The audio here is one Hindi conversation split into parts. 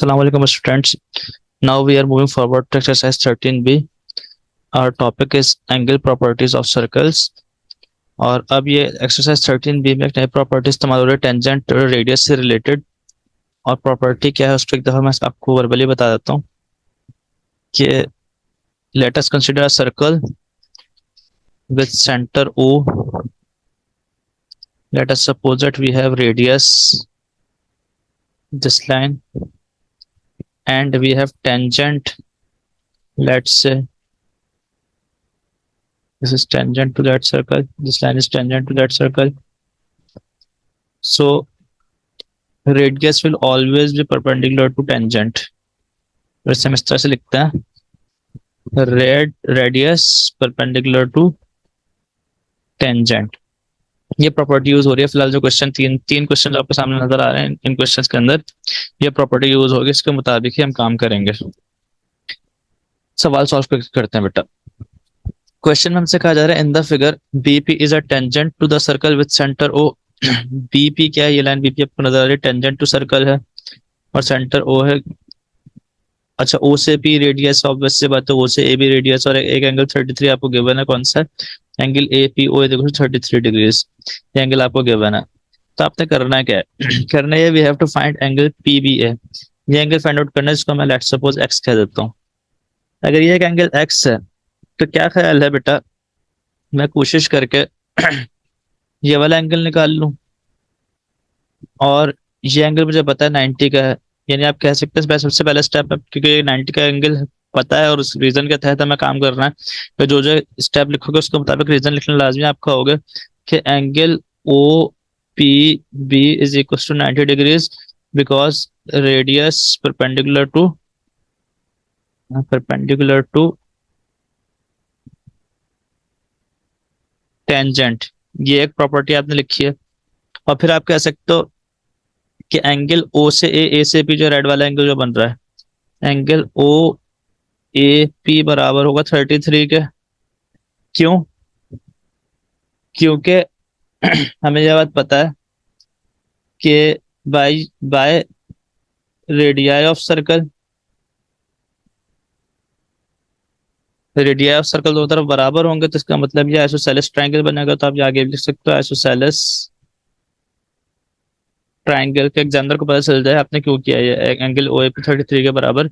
Assalamualaikum students. Now we are moving forward to exercise 13b. Our topic is angle properties of circles. और अब ये एक्सरसाइज 13b में एक नई प्रॉपर्टी इस्तेमाल हो रही है टेंजेंट रेडियस से रिलेटेड। और प्रॉपर्टी क्या है उसको एक दफा मैं आपको वर्बली बता देता हूँ कि let us consider a circle with centre O. Let us suppose that we have radius this line and we have tangent. Let's say this is tangent to that circle. This line is tangent to that circle. So radius will always be perpendicular to tangent. वैसे हम इस तरह से लिखते हैं रेडियस परपेंडिकुलर टू टेंजेंट। ये प्रॉपर्टी यूज हो रही है फिलहाल जो क्वेश्चन तीन क्वेश्चन आपके सामने नजर आ रहे हैं इन क्वेश्चंस के अंदर ये प्रॉपर्टी यूज होगी, इसके मुताबिक ही हम काम करेंगे। सवाल सॉल्व करते हैं बेटा। क्वेश्चन में हमसे कहा जा रहा है in the figure BP is a tangent to the circle with centre O. BP क्या है? ये लाइन बीपी आपको नजर आ रही है, टेंजेंट टू सर्कल है और सेंटर ओ है। अच्छा, ओ से पी रेडियस, ऑब्वियस सी बात है ओ से ए भी रेडियस, और एक एंगल 33 आपको गिवन है। कौन सा? एंगल ए पी ओ देखो 33 डिग्रीज, ये एंगल आपको गिवन है। तो आपने करना क्या है करना है we have to find angle P B A. ये एंगल फाइंड आउट करना है, जिसको मैं लेट सपोज एक्स कह देता हूँ। अगर ये एक एंगल एक्स है तो क्या ख्याल है बेटा, मैं कोशिश करके ये वाला एंगल निकाल लूं और ये एंगल मुझे पता है 90 का है। यानी आप कह सकते हैं सबसे पहले स्टेप है, क्योंकि 90 का एंगल पता है और उस रीजन के तहत हमें काम करना है, तो जो जो स्टेप लिखोगे उसके मुताबिक रीजन लिखना लाजमी आपका होगा कि angle O P B is equal to 90 degrees because radius perpendicular to tangent. ये एक प्रॉपर्टी आपने लिखी है। और फिर आप कह सकते हो कि एंगल ओ से ए से पी, जो रेड वाला एंगल जो बन रहा है, एंगल ओ ए पी बराबर होगा 33 के। क्यों? क्योंकि हमें यह बात पता है कि by by radii of circle, radii of circle दोनों तरफ बराबर होंगे, तो इसका मतलब ये आइसोसेलेस ट्रायंगल बनेगा। तो आप ये आगे भी लिख सकते हो आइसोसेलेस ट्रायंगल के एग्जामिनर को पता चल जाए आपने क्यों किया ये एंगल ओ ए पी 33 के बराबर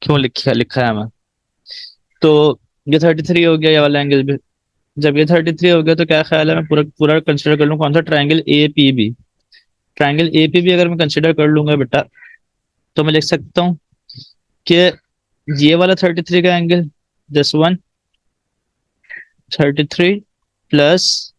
क्यों लिखा है हमें। तो ये 33 हो गया ये वाला एंगल भी। जब ये 33 हो गया तो क्या ख्याल है मैं पूरा पूरा कंसिडर कर लूँ कौन सा? Triangle A P B. Triangle A P B अगर मैं कंसिडर कर लूंगा बेटा तो मैं लिख सकता हूँ कि ये वाला 33 का एंगल, दिस वन 33 प्लस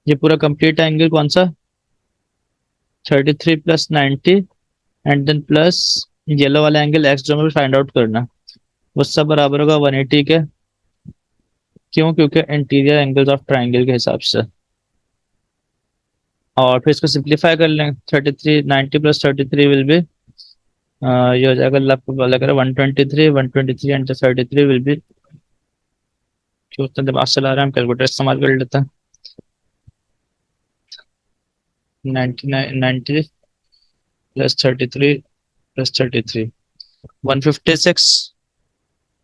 ये पूरा कंप्लीट एंगल कौन सा? 33 plus 90 and then plus yellow वाला एंगल एक्स जो हमें फाइंड आउट करना, वो सब बराबर होगा 180 के। क्यों? क्योंकि इंटीरियर एंगल्स ऑफ ट्रायंगल के हिसाब से। और फिर इसको सिंप्लीफाई कर लें, 33 90 प्लस 33 विल बी ये हो जाएगा आपको लग रहा है 123 एंड 33 विल बी, क्यों उतना दिमाग चला रहा है, हम कैलकुलेटर इस्तेमाल कर लेते हैं। 90 plus 33 plus 33 156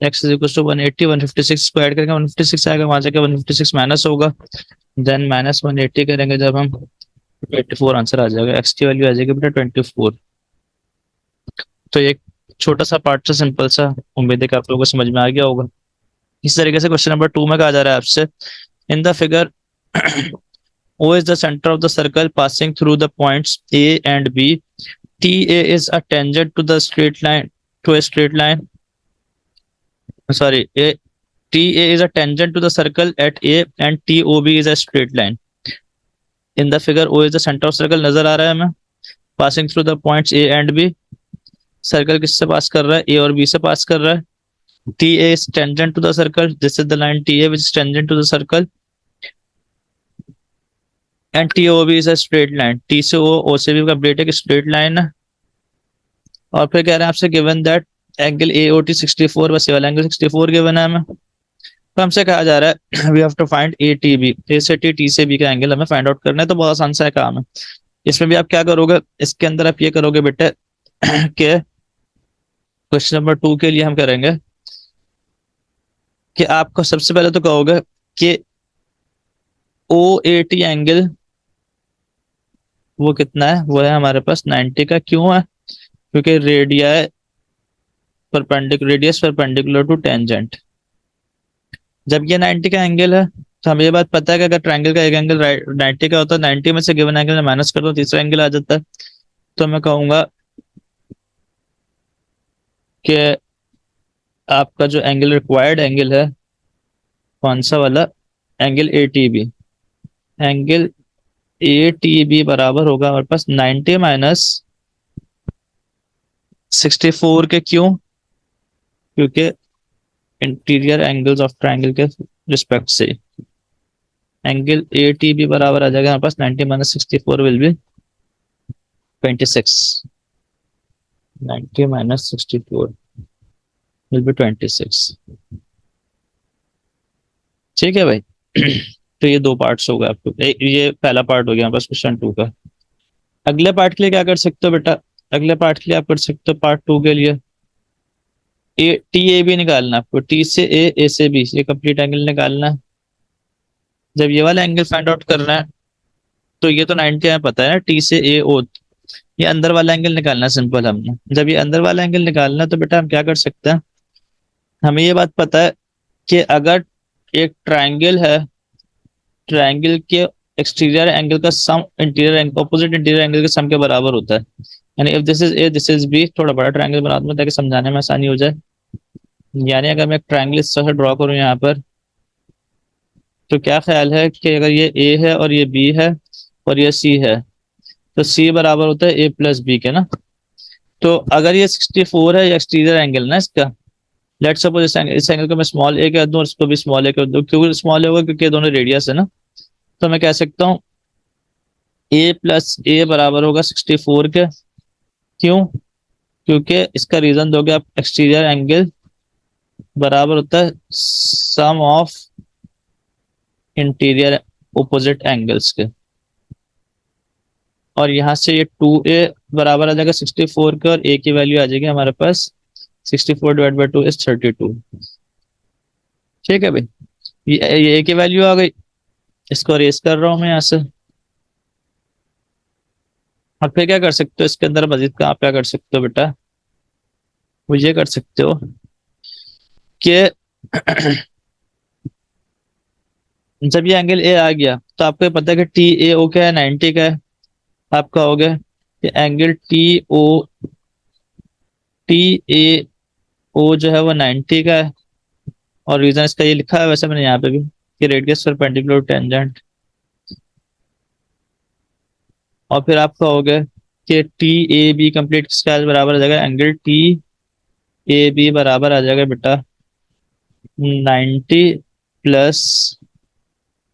x is equal to 180। 156 को ऐड करेंगे 156 आएगा, वहां जाके 156 माइनस होगा, देन माइनस 180 करेंगे जब हम 24 आंसर आ जाएगा, x की वैल्यू आ जाएगी बेटा 24। तो एक छोटा सा पार्ट से सिंपल सा, उम्मीद है कि आप लोगों को समझ में आ गया होगा। इस तरीके से क्वेश्चन नंबर 2 में कहा जा रहा है आपसे इन the figure O is the center of the circle passing through the points A and B. TA is a tangent to the straight line to a straight line. Sorry, TA is a tangent to the circle at A and TOB is a straight line. In the figure O is the center of circle नजर आ रहा है हमें, passing through the points A and B. Circle किससे पास कर रहा है? A और B से पास कर रहा है। TA is tangent to the circle. This is the line TA which is tangent to the circle. And T O B is a straight line. T से ओ से बी का ब्रेट एक स्ट्रेट लाइन है। और फिर कह रहे हैं आपसे given that angle A O T 64, बस ये वाला एंगल 64 गिवन है हमें। तो हमसे कहा जा रहा है we have to find A T B, A से टी से बी का एंगल हमें फाइंड आउट करना है। तो बहुत आसान सा काम है। इसमें भी आप क्या करोगे, इसके अंदर आप ये करोगे बेटे कि क्वेश्चन नंबर 2 के लिए हम करेंगे कि आपको सबसे पहले तो कहोगे कि OAT एंगल वो कितना है, वो है हमारे पास 90 का। क्यों है? क्योंकि रेडियस परपेंडिकुलर टू टेंजेंट। जब ये 90 का एंगल है तो हमें ये बात पता है कि अगर ट्रायंगल का एक एंगल 90 का होता है, 90 में से गिवन एंगल में माइनस कर दो, तीसरा एंगल आ जाता है। तो मैं कहूंगा कि आपका जो एंगल रिक्वायर्ड एंगल है, कौन सा वाला, एंगल ATB। एंगल ATB बराबर होगा हमारे पास 90 माइनस 64 के। क्यों? क्योंकि इंटीरियर एंगल्स ऑफ ट्रायंगल के रिस्पेक्ट से एंगल ATB बराबर आ जाएगा हमारे पास 90 minus 64 will be 26। 90 minus 64 will be 26। ठीक है भाई। तो ये दो पार्ट्स हो गए आपको, ये पहला पार्ट हो गया हमारे पास क्वेश्चन 2 का। अगले पार्ट के लिए क्या कर सकते हो बेटा? अगले पार्ट के लिए आप कर सकते हो, पार्ट 2 के लिए TAB निकालना आपको। T से A से B, ये कंप्लीट एंगल निकालना है। जब ये वाला एंगल फाइंड आउट करना है तो ये तो 90 में पता है ना, T से AO। ये अंदर वाला एंगल निकालना सिंपल हमने। जब ये अंदर वाला एंगल निकालना है तो बेटा हम क्या कर सकते हैं, हमें ये बात पता है कि अगर एक ट्रायंगल है, ट्रायंगल के एक्सटीरियर एंगल का सम ऑपोजिट इंटीरियर एंगल के सम के बराबर होता है। यानी if this is A this is B, थोड़ा बड़ा ट्रायंगल बना दूं ताकि समझाने में आसानी हो जाए। यानी अगर मैं एक ट्रायंगल इस तरह ड्रॉ करूं यहाँ पर, तो क्या ख्याल है कि अगर ये A है और ये B है और ये C है, तो C बराबर होता है A प्लस B के ना। तो अगर ये 64 है, ये एक्सटीरियर एंगल ना इसका, लेट्स सपोज इस एंगल को मैं स्मॉल a कर दूं और इसको भी स्मॉल a कर दूं। क्यों स्मॉल a होगा? क्योंकि ये दोनों रेडियस है ना। तो मैं कह सकता हूँ A प्लस A बराबर होगा 64 के। क्यों? क्योंकि इसका रीजन दोगे आप, एक्सटीरियर एंगल बराबर होता है सम ऑफ इंटीरियर ओपोजिट एंगल्स के। और यहाँ से ये 2A बराबर आ जाएगा 64 के, और A की वैल्यू आ जाएगी हमारे पास 64 डिवाइड बाई 2 इज 32। ठीक है भाई, ये A की वैल्यू आ गई। इसको रेस कर रहा हूँ मैं यहाँ से। अब फिर क्या कर सकते हो इसके अंदर मजीद का, आप क्या कर सकते हो बेटा, वो ये कर सकते हो कि जब ये एंगल A आ गया तो आपको ये पता है कि TAO क्या है, 90 का है। आप कहोगे कि एंगल TAO जो है वो 90 का है। और रीजन इसका ये लिखा है वैसे मैंने यहाँ पे भी, कि रेडियस परपेंडिकुलर टेंजेंट। और फिर आप कहोगे कि TAB कंप्लीट किसका बराबर आ जाएगा, एंगल TAB बराबर आ जाएगा बेटा 90 प्लस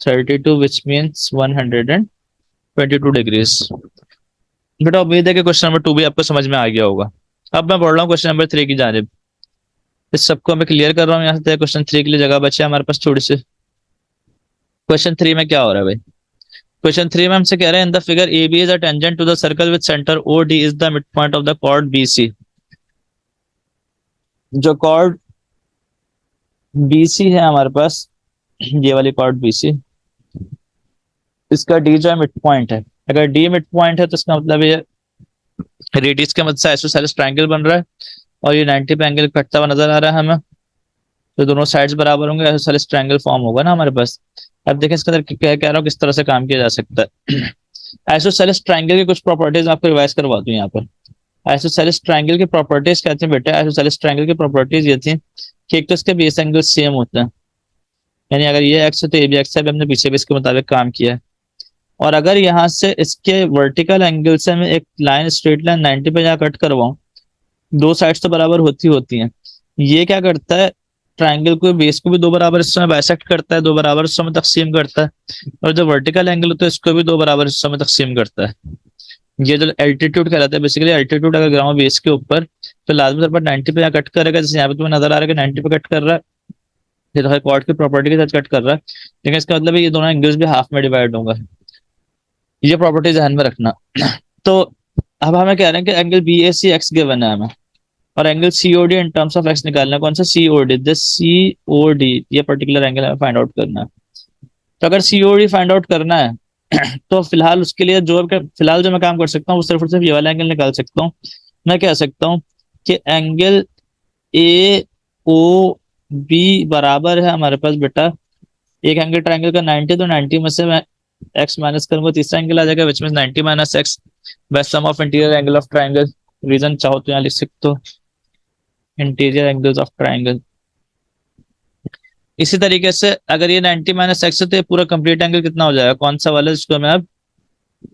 32 विच मीन्स 122 डिग्रीज। बेटा उम्मीद है कि क्वेश्चन नंबर 2 भी आपको समझ में आ गया होगा। अब मैं बढ़ रहा हूँ क्वेश्चन नंबर 3 की जानिब। इस सबको मैं क्लियर कर रहा हूँ यहाँ से, क्वेश्चन 3 के लिए जगह बचे हमारे पास थोड़ी सी। क्वेश्चन 3 में क्या हो रहा है भाई? क्वेश्चन 3 में हमसे कह रहे हैं in the figure AB is a tangent to the circle with centre OD is the mid point of the chord BC। जो कॉर्ड BC है हमारे पास, ये वाली कॉर्ड BC, इसका D जो है मिड पॉइंट है। अगर D मिड पॉइंट है तो इसका मतलब ये रेडियस के मदद से आइसोसेलेस ट्रायंगल बन रहा है, और ये 90 पे एंगल कटता हुआ नजर आ रहा है हमें। तो दोनों साइड्स बराबर होंगे, आइसोसेलेस ट्रायंगल फॉर्म होगा ना हमारे पास। अब देखें इसके अंदर क्या कह रहा हूँ, किस तरह से काम किया जा सकता है। आइसोसेलेस ट्रायंगल की कुछ प्रॉपर्टीज आपको रिवाइज करवा दूं यहाँ पर। आइसोसेलेस ट्रायंगल की प्रॉपर्टीज क्या थी बेटा? आइसोसेलेस ट्रायंगल की प्रॉपर्टीज ये थी कि एक तो इसके बेस एंगल सेम होते हैं, यानी अगर ये एक्स है तो ये भी एक्स है। हमने पीछे भी इसके मुताबिक काम किया है। और अगर यहाँ से इसके वर्टिकल एंगल से मैं एक लाइन, स्ट्रेट लाइन 90 पे यहाँ कट करवाऊं, दो साइड्स तो बराबर होती होती हैं। ये क्या करता है, ट्रायंगल को, बेस को भी दो बराबर हिस्सों में बाइसेक्ट करता है, दो बराबर हिस्सों में तकसीम करता है। और जो वर्टिकल एंगल होता है इसको भी दो बराबर हिस्सों में तकसीम करता है। ये जो एल्टीट्यूड कहलाता है, बेसिकली एल्टीट्यूड अगर गिराऊं बेस के ऊपर तो लाजमी तौर पर 90 पे यहाँ कट करेगा। जैसे यहाँ पे तुम्हें नजर आ रहा है कि 90 पे कट कर रहा है, ये तो कॉर्ड की प्रॉपर्टी के साथ कट कर रहा है, लेकिन इसका मतलब है ये दोनों एंगल्स भी हाफ में डिवाइड होंगे। ये प्रॉपर्टी ध्यान में रखना। तो अब हमें कह रहे हैं कि एंगल BAC एक्स गिवन है हमें। और angle COD in terms of x निकालना है। कौन सा सीओडी? दिस सीओडी, ये पर्टिकुलर एंगल हमें फाइंड आउट करना है। तो अगर सीओडी फाइंड आउट करना है तो फिलहाल उसके लिए फिलहाल जो मैं काम कर सकता हूँ वो सिर्फ और सिर्फ ये वाला एंगल निकाल सकता हूँ। मैं कह सकता हूँ कि एंगल ए ओ बी बराबर है हमारे पास बेटा, एक एंगल ट्राइंगल का 90, तो 90 में से मैं एक्स माइनस करूंगा, तीसरा एंगल आ जाएगा which mean 90 minus X by sum of interior angle of triangle. Reason चाहो तो यहाँ लिख सकते हो, इंटीरियर एंगल्स ऑफ ट्राइंगल। इसी तरीके से अगर ये 90 माइनस एक्स है तो ये पूरा कंप्लीट एंगल कितना हो जाएगा? कौन सा वाला जिसको मैं अब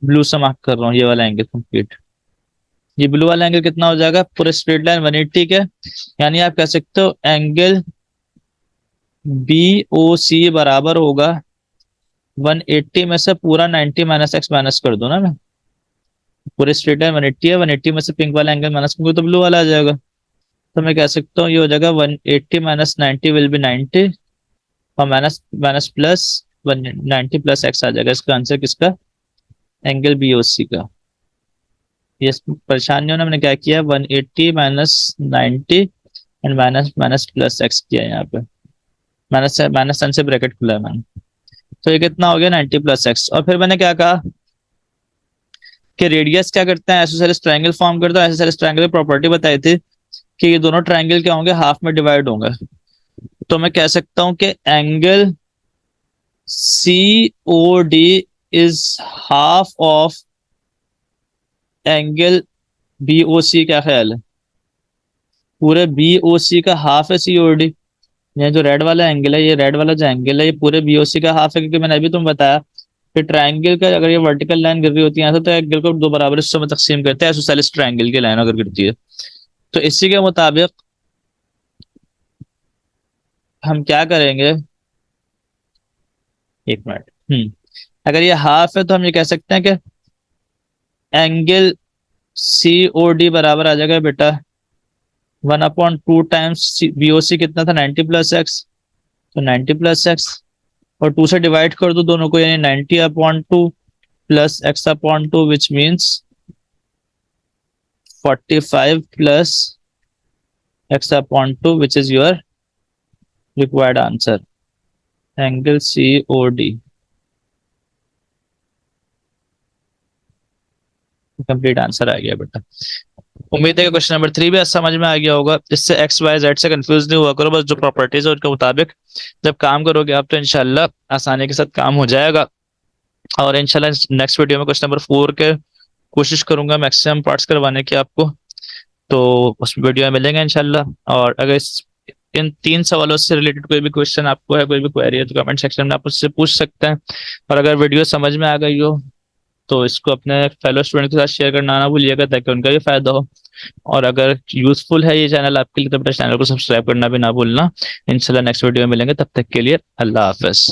ब्लू से मार्क कर रहा हूँ, ये वाला एंगल कंप्लीट। ये ब्लू वाला एंगल कितना हो जाएगा? पूरा स्ट्रेट लाइन 180 के, यानी आप कह सकते हो एंगल बी ओ सी बराबर होगा 180 में से पूरा 90 माइनस एक्स माइनस कर दो ना मैं, पूरे स्ट्रेट लाइन 180 है, 180 में से पिंक वाला एंगल माइनस करूंगा तो ब्लू वाला आ जाएगा। तो मैं कह सकता हूँ ये हो जाएगा 180 माइनस 90 विल बी 90, और minus minus plus 190 plus x आ जाएगा। इसका आंसर किसका? एंगल बी ओ सी का। ये परेशान नहीं होना, मैंने क्या किया 180 minus 90 and minus minus plus x किया यहाँ पे, माइनस माइनस सन से ब्रैकेट खुला है मैंने। तो ये कितना हो गया 90 प्लस एक्स। और फिर मैंने क्या कहा कि रेडियस क्या करते हैं? आइसोसेलेस ट्रायंगल फॉर्म करता है। आइसोसेलेस ट्रायंगल की प्रॉपर्टी बताई थी कि ये दोनों ट्रायंगल क्या होंगे? हाफ में डिवाइड होंगे। तो मैं कह सकता हूं कि angle C O D is half of angle B O C. क्या ख्याल है? पूरे बी ओ सी का हाफ है सी ओ डी। ये जो रेड वाला एंगल है, ये रेड वाला जो एंगल है ये पूरे बी ओ सी का हाफ है, क्योंकि मैंने अभी तुम्हें बताया कि ट्रायंगल का अगर ये वर्टिकल लाइन गिर रही होती है तो एंगल को दो बराबर हिस्सों में तकसीम करते हैं आइसोसेलेस ट्रायंगल की लाइन अगर गिरती है। तो इसी के मुताबिक हम क्या करेंगे, एक मिनट। अगर ये हाफ है तो हम ये कह सकते हैं कि एंगल सी ओ डी बराबर आ जाएगा बेटा 1/2 टाइम्स बी ओ सी कितना था 90 प्लस एक्स, तो 90 प्लस एक्स, और 2 से डिवाइड कर दो दोनों को, यानी 90/2 plus x/2 which means 45 plus x/2 which is your required answer, angle C O D. Complete answer आ गया बेटा। उम्मीद है कि क्वेश्चन नंबर 3 भी समझ में आ गया होगा। इससे एक्स वाई जेड से कंफ्यूज नहीं हुआ करो, बस जो प्रॉपर्टीज है उनके मुताबिक जब काम करोगे आप तो इंशाल्लाह आसानी के साथ काम हो जाएगा। और इंशाल्लाह नेक्स्ट वीडियो में क्वेश्चन नंबर 4 के कोशिश करूंगा मैक्सिमम पार्ट्स करवाने की आपको, तो उस वीडियो में मिलेंगे इंशाल्लाह। और अगर इन 3 सवालों से रिलेटेड कोई भी क्वेश्चन आपको है, कोई भी क्वेरी है, तो कमेंट सेक्शन में आप उससे पूछ सकते हैं। और अगर वीडियो समझ में आ गई हो तो इसको अपने फेलो स्टूडेंट के साथ शेयर करना ना भूलिएगा ताकि उनका भी फायदा हो। और अगर यूजफुल है ये चैनल आपके लिए तो बेटा चैनल को सब्सक्राइब करना भी ना भूलना। इंशाल्लाह नेक्स्ट वीडियो में मिलेंगे, तब तक के लिए अल्लाह हाफिज।